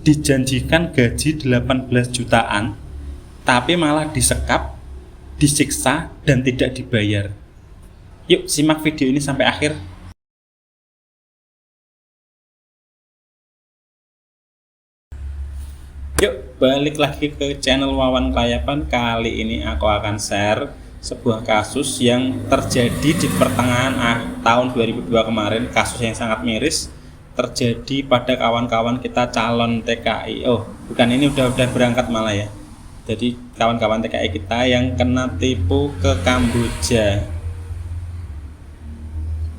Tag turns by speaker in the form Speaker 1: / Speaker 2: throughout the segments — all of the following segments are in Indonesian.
Speaker 1: dijanjikan gaji 18 jutaan, tapi malah disekap, disiksa, dan tidak dibayar. Yuk simak video ini sampai akhir. Yuk balik lagi ke channel Wawan Kelayapan. Kali ini aku akan share sebuah kasus yang terjadi di pertengahan tahun 2002 kemarin. Kasus yang sangat miris terjadi pada kawan-kawan kita calon TKI. Oh, bukan, ini udah berangkat malah ya. Jadi kawan-kawan TKI kita yang kena tipu ke Kamboja.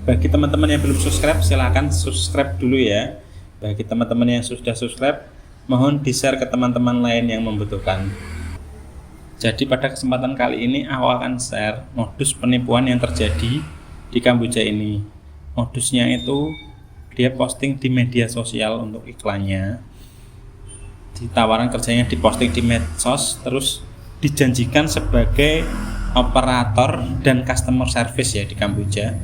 Speaker 1: Bagi teman-teman yang belum subscribe, silahkan subscribe dulu ya. Bagi teman-teman yang sudah subscribe, mohon di-share ke teman-teman lain yang membutuhkan. Jadi pada kesempatan kali ini aku akan share modus penipuan yang terjadi di Kamboja ini. Modusnya itu dia posting di media sosial untuk iklannya, di tawaran kerjanya diposting di medsos, terus dijanjikan sebagai operator dan customer service ya di Kamboja.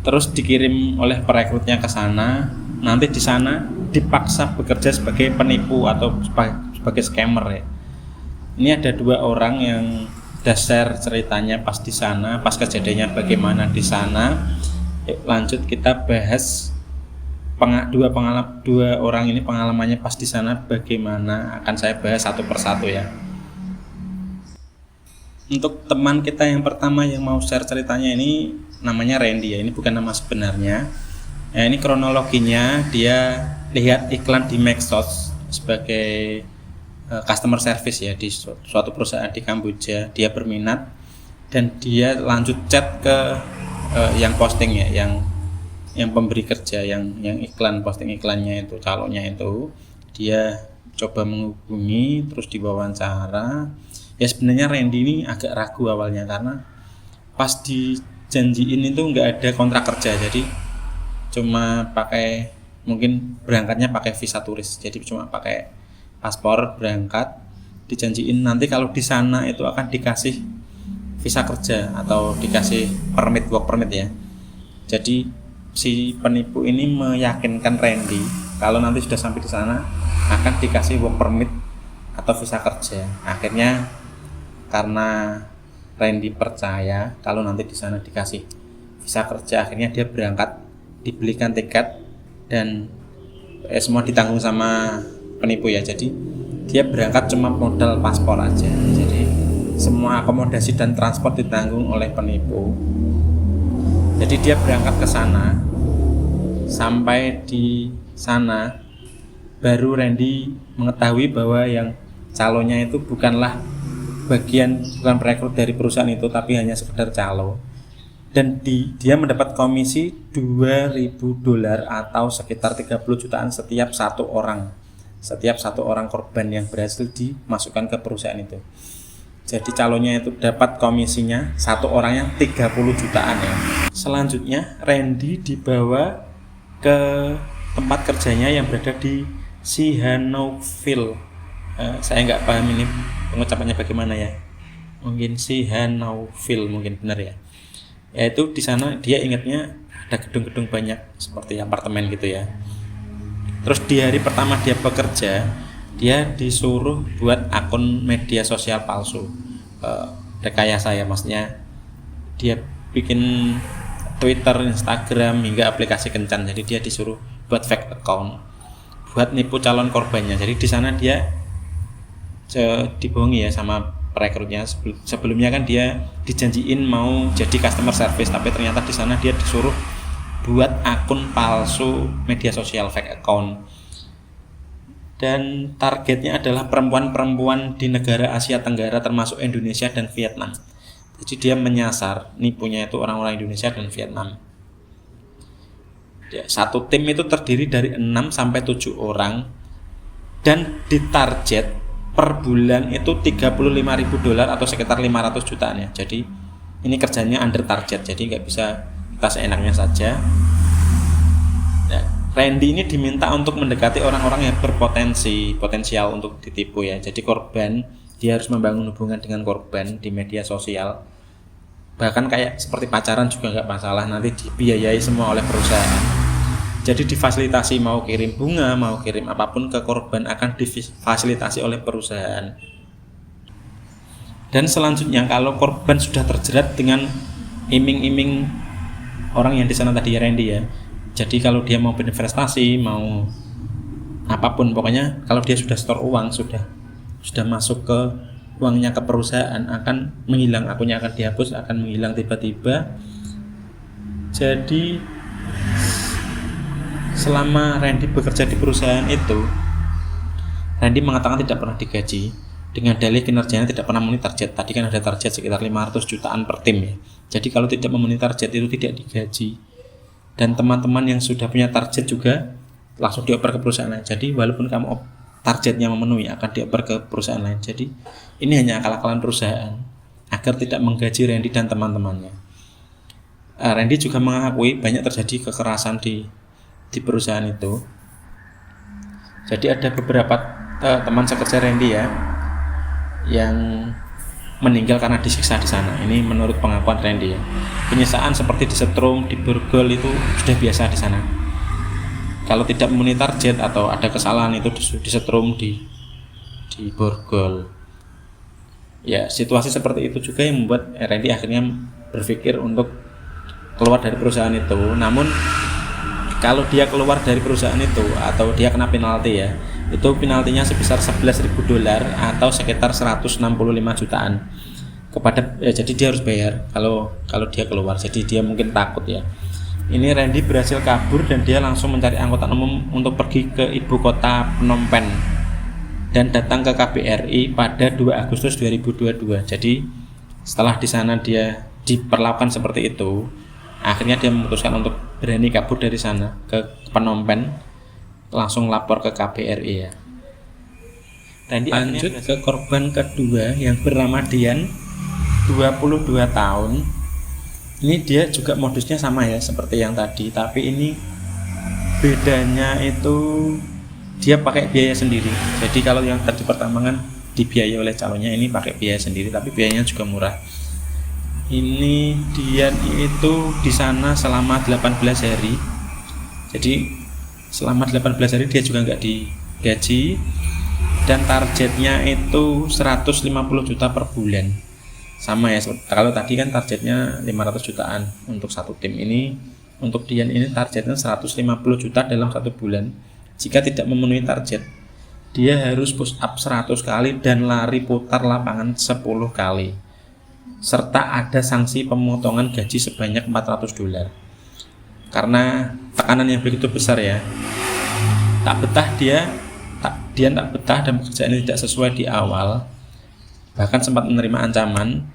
Speaker 1: Terus dikirim oleh perekrutnya ke sana, nanti di sana dipaksa bekerja sebagai penipu atau sebagai scammer ya. Ini ada 2 orang yang share ceritanya pas di sana, pas kejadiannya bagaimana di sana. Yuk, lanjut kita bahas dua orang ini pengalamannya pas di sana bagaimana, akan saya bahas satu persatu ya. Untuk teman kita yang pertama yang mau share ceritanya ini namanya Randy ya, ini bukan nama sebenarnya. Ya, ini kronologinya, dia lihat iklan di medsos sebagai customer service ya di suatu perusahaan di Kamboja. Dia berminat dan dia lanjut chat ke yang posting ya, yang pemberi kerja, yang iklan, posting iklannya itu, calonnya itu. Dia coba menghubungi, terus diwawancara. Ya sebenarnya Randy ini agak ragu awalnya karena pas dijanjiin itu nggak ada kontrak kerja, jadi cuma pakai, mungkin berangkatnya pakai visa turis, jadi cuma pakai paspor berangkat. Dijanjiin nanti kalau di sana itu akan dikasih visa kerja atau dikasih permit, work permit ya. Jadi si penipu ini meyakinkan Randy kalau nanti sudah sampai di sana akan dikasih work permit atau visa kerja. Akhirnya karena Randy percaya kalau nanti di sana dikasih visa kerja, akhirnya dia berangkat, dibelikan tiket dan semua ditanggung sama penipu ya. Jadi dia berangkat cuma modal paspor aja, jadi semua akomodasi dan transport ditanggung oleh penipu. Jadi dia berangkat ke sana, sampai di sana baru Randy mengetahui bahwa yang calonnya itu bukan perekrut dari perusahaan itu, tapi hanya sekedar calo. Dan dia mendapat komisi $2.000 atau sekitar 30 jutaan setiap satu orang korban yang berhasil dimasukkan ke perusahaan itu. Jadi calonnya itu dapat komisinya satu orangnya 30 jutaan ya. Selanjutnya Randy dibawa ke tempat kerjanya yang berada di Sihanoukville. Saya nggak paham ini pengucapannya bagaimana ya. Mungkin Sihanoukville mungkin benar ya. Yaitu di sana dia ingatnya ada gedung-gedung banyak seperti apartemen gitu ya. Terus di hari pertama dia bekerja, dia disuruh buat akun media sosial palsu, rekayasa ya, maksudnya dia bikin Twitter, Instagram, hingga aplikasi kencan. Jadi dia disuruh buat fake account, buat nipu calon korbannya. Jadi di sana dia dibohongi ya sama perekrutnya. Sebelumnya kan dia dijanjiin mau jadi customer service, tapi ternyata di sana dia disuruh buat akun palsu media sosial, fake account. Dan targetnya adalah perempuan-perempuan di negara Asia Tenggara termasuk Indonesia dan Vietnam. Jadi dia menyasar, nipunya itu orang-orang Indonesia dan Vietnam. Satu tim itu terdiri dari 6 sampai 7 orang dan ditarget per bulan itu $35.000 atau sekitar 500 jutaan ya. Jadi ini kerjanya under target, jadi nggak bisa kita seenaknya saja. Nah, Randy ini diminta untuk mendekati orang-orang yang potensial untuk ditipu ya. Jadi korban, dia harus membangun hubungan dengan korban di media sosial. Bahkan kayak seperti pacaran juga nggak masalah, nanti dibiayai semua oleh perusahaan. Jadi difasilitasi, mau kirim bunga, mau kirim apapun ke korban akan difasilitasi oleh perusahaan. Dan selanjutnya kalau korban sudah terjerat dengan iming-iming orang yang di sana tadi ya Randy ya. Jadi kalau dia mau berinvestasi, mau apapun pokoknya kalau dia sudah store uang, sudah masuk ke uangnya ke perusahaan, akan menghilang, akunnya akan dihapus, akan menghilang tiba-tiba. Jadi selama Randy bekerja di perusahaan itu, Randy mengatakan tidak pernah digaji dengan dalih kinerjanya tidak pernah memenuhi target. Tadi kan ada target sekitar 500 jutaan per tim ya. Jadi kalau tidak memenuhi target itu tidak digaji. Dan teman-teman yang sudah punya target juga langsung dioper ke perusahaan lain. Jadi walaupun kamu targetnya memenuhi akan dioper ke perusahaan lain. Jadi ini hanya akal-akalan perusahaan agar tidak menggaji Randy dan teman-temannya. Randy juga mengakui banyak terjadi kekerasan di perusahaan itu. Jadi ada beberapa teman sekerja Randy ya yang meninggal karena disiksa di sana. Ini menurut pengakuan Randy ya. Penyiksaan seperti disetrum, diborgol itu sudah biasa di sana. Kalau tidak memenuhi target atau ada kesalahan itu disetrum, diborgol. Ya, situasi seperti itu juga yang membuat Randy akhirnya berpikir untuk keluar dari perusahaan itu. Namun kalau dia keluar dari perusahaan itu atau dia kena penalti ya, itu penaltinya sebesar $11.000 atau sekitar 165 jutaan kepada jadi dia harus bayar kalau dia keluar. Jadi dia mungkin takut ya. Ini Randy berhasil kabur dan dia langsung mencari angkutan umum untuk pergi ke ibu kota Phnom Penh dan datang ke KBRI pada 2 Agustus 2022. Jadi setelah di sana dia diperlakukan seperti itu, akhirnya dia memutuskan untuk berani kabur dari sana ke Phnom Penh, langsung lapor ke KBRI ya. Randy lanjut ke korban kedua yang bernama Dian, 22 tahun. Ini dia juga modusnya sama ya seperti yang tadi, tapi ini bedanya itu dia pakai biaya sendiri. Jadi kalau yang tadi pertama kan dibiayai oleh calonnya, ini pakai biaya sendiri tapi biayanya juga murah. Ini Dian itu di sana selama 18 hari. Jadi selama 18 hari dia juga nggak digaji dan targetnya itu 150 juta per bulan. Sama ya, kalau tadi kan targetnya 500 jutaan untuk satu tim, ini untuk Dian ini targetnya 150 juta dalam satu bulan. Jika tidak memenuhi target, dia harus push up 100 kali dan lari putar lapangan 10 kali. Serta ada sanksi pemotongan gaji sebanyak $400 karena tekanan yang begitu besar ya. Dian tak betah dan pekerjaan ini tidak sesuai di awal, bahkan sempat menerima ancaman.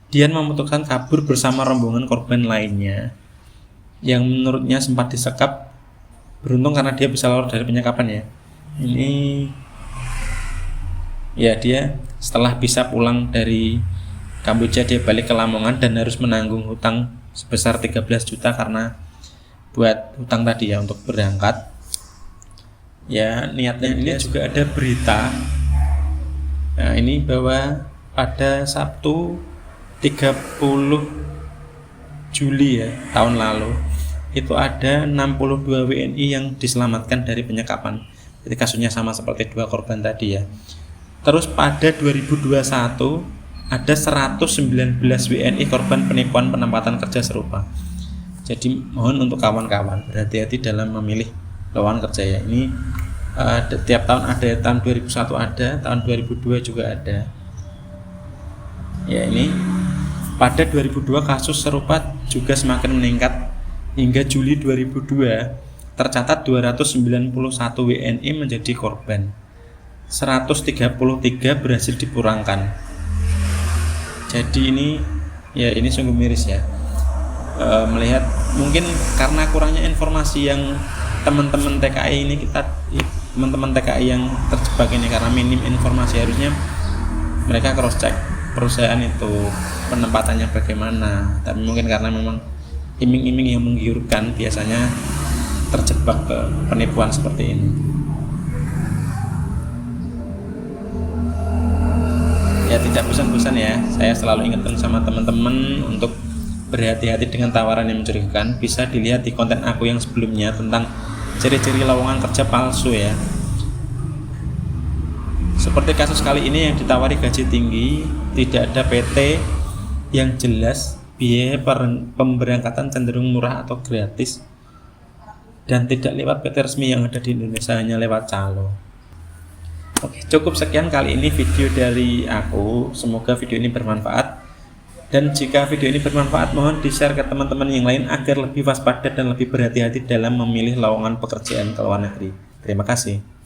Speaker 1: Dian memutuskan kabur bersama rombongan korban lainnya yang menurutnya sempat disekap. Beruntung karena dia bisa keluar dari penyekapan ya. Ini ya, dia setelah bisa pulang dari Kamboja dia balik ke Lamongan dan harus menanggung hutang sebesar 13 juta karena buat hutang tadi ya untuk berangkat. Ya, niatnya ini juga ada berita. Nah, ini bahwa pada Sabtu 30 Juli ya tahun lalu itu ada 62 WNI yang diselamatkan dari penyekapan. Jadi kasusnya sama seperti dua korban tadi ya. Terus pada 2021 ada 119 WNI korban penipuan penempatan kerja serupa. Jadi mohon untuk kawan-kawan berhati-hati dalam memilih lowongan kerja ya. Ini tiap tahun ada, tahun 2001 ada, tahun 2002 juga ada. Ya, ini pada 2002 kasus serupa juga semakin meningkat hingga Juli 2002 tercatat 291 WNI menjadi korban. 133 berhasil dipulangkan. Jadi ini sungguh miris ya. Melihat mungkin karena kurangnya informasi yang teman-teman TKI yang terjebak ini karena minim informasi, harusnya mereka cross check perusahaan itu penempatannya bagaimana. Tapi mungkin karena memang iming-iming yang menggiurkan biasanya terjebak ke penipuan seperti ini. Ya, tidak bosan-bosan ya, saya selalu ingatkan sama teman-teman untuk berhati-hati dengan tawaran yang mencurigakan, bisa dilihat di konten aku yang sebelumnya tentang ciri-ciri lowongan kerja palsu ya. Seperti kasus kali ini yang ditawari gaji tinggi, tidak ada PT yang jelas, biaya pemberangkatan cenderung murah atau gratis, dan tidak lewat PT resmi yang ada di Indonesia, hanya lewat calo. Oke, cukup sekian kali ini video dari aku. Semoga video ini bermanfaat. Dan jika video ini bermanfaat, mohon di-share ke teman-teman yang lain agar lebih waspada dan lebih berhati-hati dalam memilih lowongan pekerjaan ke luar negeri. Terima kasih.